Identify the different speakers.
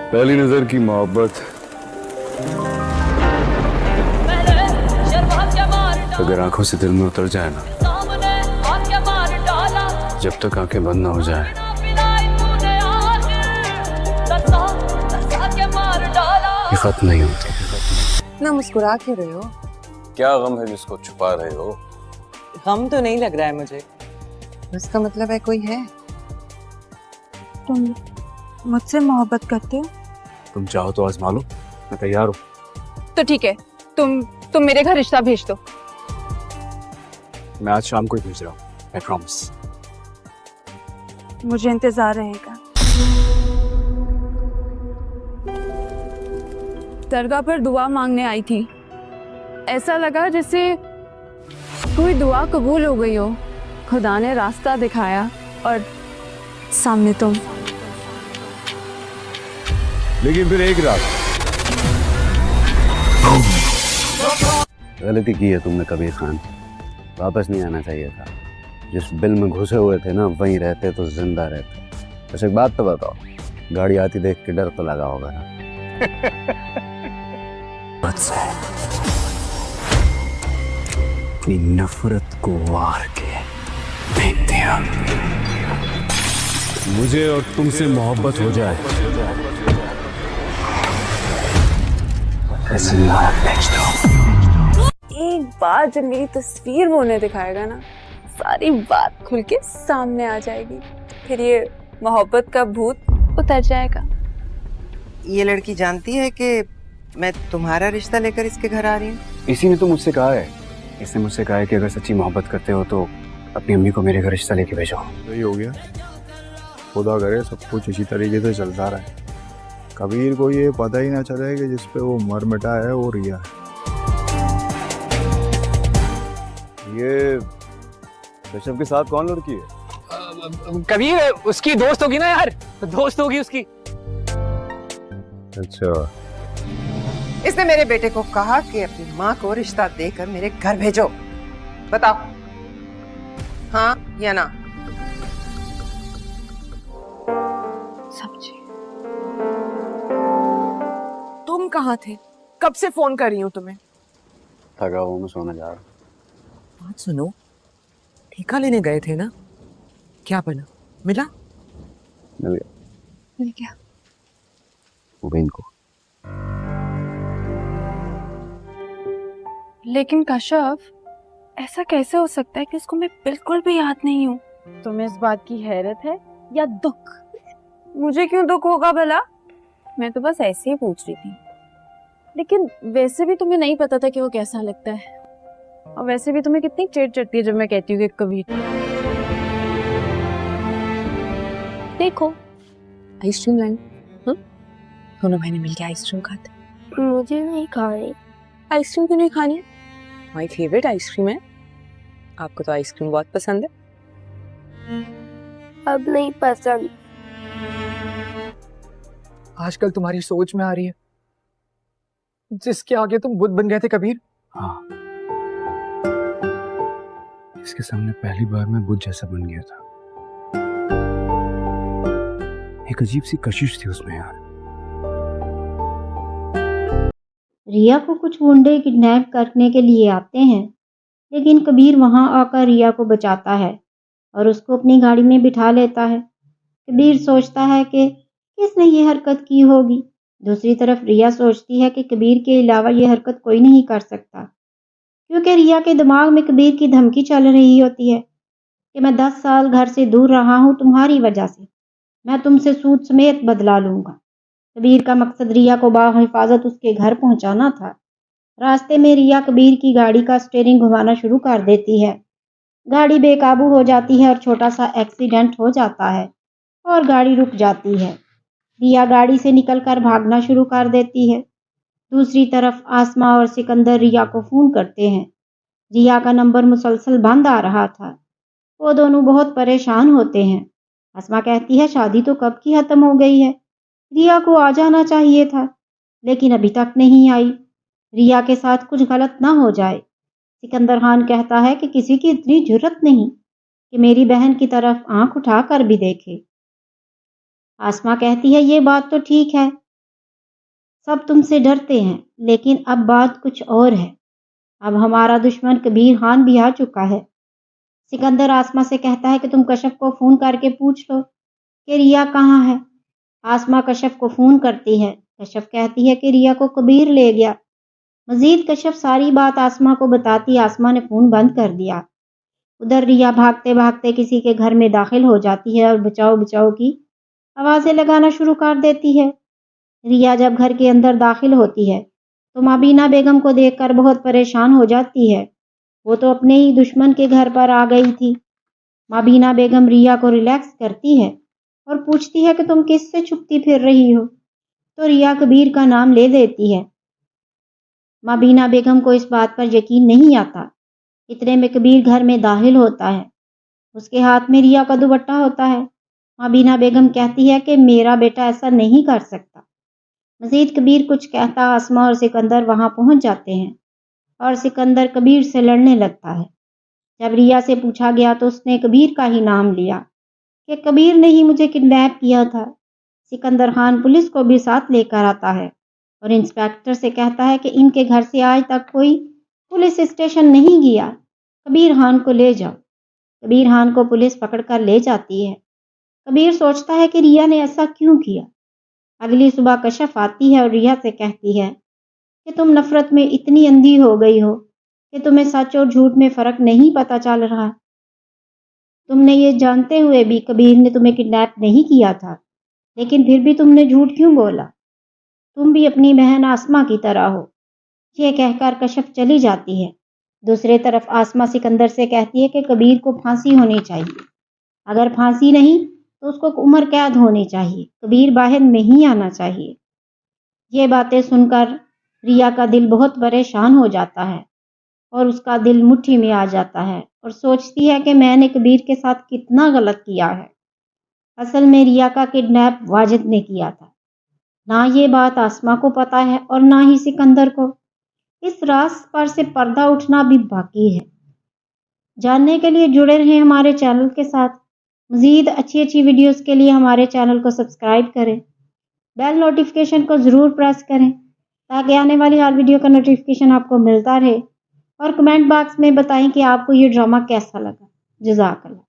Speaker 1: पहली नजर की मोहब्बत अगर आंखों से दिल में उतर जाए ना, जब तक आंखें बंद ना हो जाए, ये खत्म नहीं होती।
Speaker 2: ना मुस्कुरा क्यों रहे हो?
Speaker 1: क्या गम है जिसको छुपा रहे हो?
Speaker 2: गम तो नहीं लग रहा है मुझे। इसका मतलब है कोई है।
Speaker 3: तुम मुझसे मोहब्बत करते हो?
Speaker 1: तुम चाहो तो आजमा लो, मैं तैयार हूँ।
Speaker 3: तो ठीक है, तुम मेरे घर रिश्ता भेज दो।
Speaker 1: मैं आज शाम को ही भेज रहा हूँ, आई प्रॉमिस।
Speaker 3: मुझे इंतजार रहेगा। दरगाह पर दुआ मांगने आई थी। ऐसा लगा जैसे कोई दुआ कबूल हो गई हो। खुदा ने रास्ता दिखाया और सामने तुम।
Speaker 1: लेकिन फिर एक रात गलती की है तुमने कबीर खान। वापस नहीं आना चाहिए था। जिस बिल में घुसे हुए थे ना, वहीं रहते तो जिंदा रहते। बस एक बात तो बताओ, गाड़ी आती देख के डर तो लगा होगा ना? अपनी नफरत को वार के फेंक दिया। मुझे और तुमसे मोहब्बत हो जाए,
Speaker 3: एक बार जब मेरी तस्वीर वो उन्हें दिखाएगा ना, सारी बात खुल के सामने आ जाएगी। फिर ये मोहब्बत का भूत उतर जाएगा।
Speaker 2: ये लड़की जानती है कि मैं तुम्हारा रिश्ता लेकर इसके घर आ रही हूँ?
Speaker 1: इसी ने तो मुझसे कहा है। इसने मुझसे कहा है कि अगर सच्ची मोहब्बत करते हो तो अपनी अम्मी को मेरे घर रिश्ता लेके भेजो।
Speaker 4: सही हो गया, खुदा करे सब कुछ इसी तरीके से चलता रहे। कबीर को ये पता ही ना चले कि जिस पे वो मर मिटा है वो रिया है।
Speaker 1: ये ऋषभ के साथ कौन लड़की है?
Speaker 5: कबीर उसकी दोस्त होगी ना यार, दोस्त होगी उसकी।
Speaker 1: अच्छा,
Speaker 2: इसने मेरे बेटे को कहा कि अपनी माँ को रिश्ता देकर मेरे घर भेजो। बताओ, हाँ या ना?
Speaker 3: समझे?
Speaker 6: तुम कहाँ थे? कब से फोन कर रही हूँ तुम्हें।
Speaker 1: थका हुआ मैं सोने जा रहा हूँ।
Speaker 2: बात सुनो, ठेका लेने गए थे ना, क्या बना? मिला?
Speaker 3: मिल गया।
Speaker 1: मुबीन को।
Speaker 3: लेकिन कश्यप, ऐसा कैसे हो सकता है कि उसको मैं बिल्कुल भी याद नहीं हूँ?
Speaker 7: तुम्हें इस बात की हैरत है या दुख?
Speaker 3: मुझे क्यों दुख होगा भला? मैं तो बस ऐसे ही पूछ रही थी।
Speaker 7: लेकिन वैसे भी तुम्हें नहीं पता था कि वो कैसा लगता है। और वैसे भी तुम्हें कितनी चिढ़ चढ़ती है जब मैं कहती हूँ कि कबीर।
Speaker 3: देखो, आइसक्रीम लाएं। दोनों बहनें मिलके आइसक्रीम खाते।
Speaker 8: मुझे नहीं खानी।
Speaker 3: आइसक्रीम क्यों नहीं खानी? माय फेवरेट आइसक्रीम है। आपको तो आइसक्रीम बहुत पसंद है।
Speaker 8: अब नहीं पसंद।
Speaker 5: आजकल तुम्हारी सोच में आ रही है जिसके आगे तुम बुद्ध बन गए थे कबीर।
Speaker 1: हाँ, इसके सामने पहली बार मैं बुद्ध जैसा बन गया था। एक अजीब सी कशिश थी उसमें यार।
Speaker 9: रिया को कुछ गुंडे किडनैप करने के लिए आते हैं, लेकिन कबीर वहां आकर रिया को बचाता है और उसको अपनी गाड़ी में बिठा लेता है। कबीर सोचता है कि किसने ये हरकत की होगी। दूसरी तरफ रिया सोचती है कि कबीर के अलावा ये हरकत कोई नहीं कर सकता, क्योंकि रिया के दिमाग में कबीर की धमकी चल रही होती है कि मैं 10 साल घर से दूर रहा हूँ तुम्हारी वजह से, मैं तुमसे सूद समेत बदला लूंगा। कबीर का मकसद रिया को बाहिफाजत उसके घर पहुंचाना था। रास्ते में रिया कबीर की गाड़ी का स्टीयरिंग घुमाना शुरू कर देती है। गाड़ी बेकाबू हो जाती है और छोटा सा एक्सीडेंट हो जाता है और गाड़ी रुक जाती है। रिया गाड़ी से निकलकर भागना शुरू कर देती है। दूसरी तरफ आसमा और सिकंदर रिया को फोन करते हैं। रिया का नंबर मुसलसल बंद आ रहा था। वो दोनों बहुत परेशान होते हैं। आसमा कहती है शादी तो कब की खत्म हो गई है, रिया को आ जाना चाहिए था, लेकिन अभी तक नहीं आई। रिया के साथ कुछ गलत ना हो जाए। सिकंदर खान कहता है कि किसी की इतनी जुर्रत नहीं कि मेरी बहन की तरफ आंख उठाकर भी देखे। आसमा कहती है ये बात तो ठीक है, सब तुमसे डरते हैं, लेकिन अब बात कुछ और है। अब हमारा दुश्मन कबीर खान भी आ चुका है। सिकंदर आसमा से कहता है कि तुम कश्यप को फ़ोन करके पूछ लो कि रिया कहाँ है। आसमा कश्यप को फ़ोन करती है। कश्यप कहती है कि रिया को कबीर ले गया। मजीद कश्यप सारी बात आसमा को बताती आसमा ने फ़ोन बंद कर दिया। उधर रिया भागते भागते किसी के घर में दाखिल हो जाती है और बचाओ बचाओ की आवाज़ें लगाना शुरू कर देती है। रिया जब घर के अंदर दाखिल होती है तो माबीना बेगम को देखकर बहुत परेशान हो जाती है। वो तो अपने ही दुश्मन के घर पर आ गई थी। माबीना बेगम रिया को रिलैक्स करती है और पूछती है कि तुम किससे छुपती फिर रही हो। तो रिया कबीर का नाम ले देती है। माबीना बेगम को इस बात पर यकीन नहीं आता। इतने में कबीर घर में दाखिल होता है। उसके हाथ में रिया का दुपट्टा होता है। माबीना बेगम कहती है कि मेरा बेटा ऐसा नहीं कर सकता। मजीद कबीर कुछ कहता आसमा और सिकंदर वहां पहुंच जाते हैं और सिकंदर कबीर से लड़ने लगता है। जब रिया से पूछा गया तो उसने कबीर का ही नाम लिया कि कबीर ने ही मुझे किडनैप किया था। सिकंदर खान पुलिस को भी साथ लेकर आता है और इंस्पेक्टर से कहता है कि इनके घर से आज तक कोई पुलिस स्टेशन नहीं गया, कबीर खान को ले जाओ। कबीर खान को पुलिस पकड़कर ले जाती है। कबीर सोचता है कि रिया ने ऐसा क्यों किया। अगली सुबह कश्यप आती है और रिया से कहती है कि तुम नफरत में इतनी अंधी हो गई हो कि तुम्हें सच और झूठ में फ़र्क नहीं पता चल रहा। तुमने ये जानते हुए भी कबीर ने तुम्हें किडनैप नहीं किया था, लेकिन फिर भी तुमने झूठ क्यों बोला। तुम भी अपनी बहन आसमा की तरह हो। ये कहकर कश्यप चली जाती है। दूसरी तरफ आसमा सिकंदर से कहती है कि कबीर को फांसी होनी चाहिए। अगर फांसी नहीं तो उसको उम्र कैद होनी चाहिए। कबीर बाहर नहीं आना चाहिए। ये बातें सुनकर रिया का दिल बहुत परेशान हो जाता है और उसका दिल मुट्ठी में आ जाता है और सोचती है कि मैंने कबीर के साथ कितना गलत किया है। असल में रिया का किडनैप वाजिद ने किया था। ना ये बात आसमा को पता है और ना ही सिकंदर को। इस राज पर से पर्दा उठना भी बाकी है। जानने के लिए जुड़े रहें हमारे चैनल के साथ। मज़ीद अच्छी अच्छी वीडियोस के लिए हमारे चैनल को सब्सक्राइब करें। बेल नोटिफिकेशन को ज़रूर प्रेस करें ताकि आने वाली हर वीडियो का नोटिफिकेशन आपको मिलता रहे। और कमेंट बॉक्स में बताएं कि आपको ये ड्रामा कैसा लगा। जज़ाकल्लाह।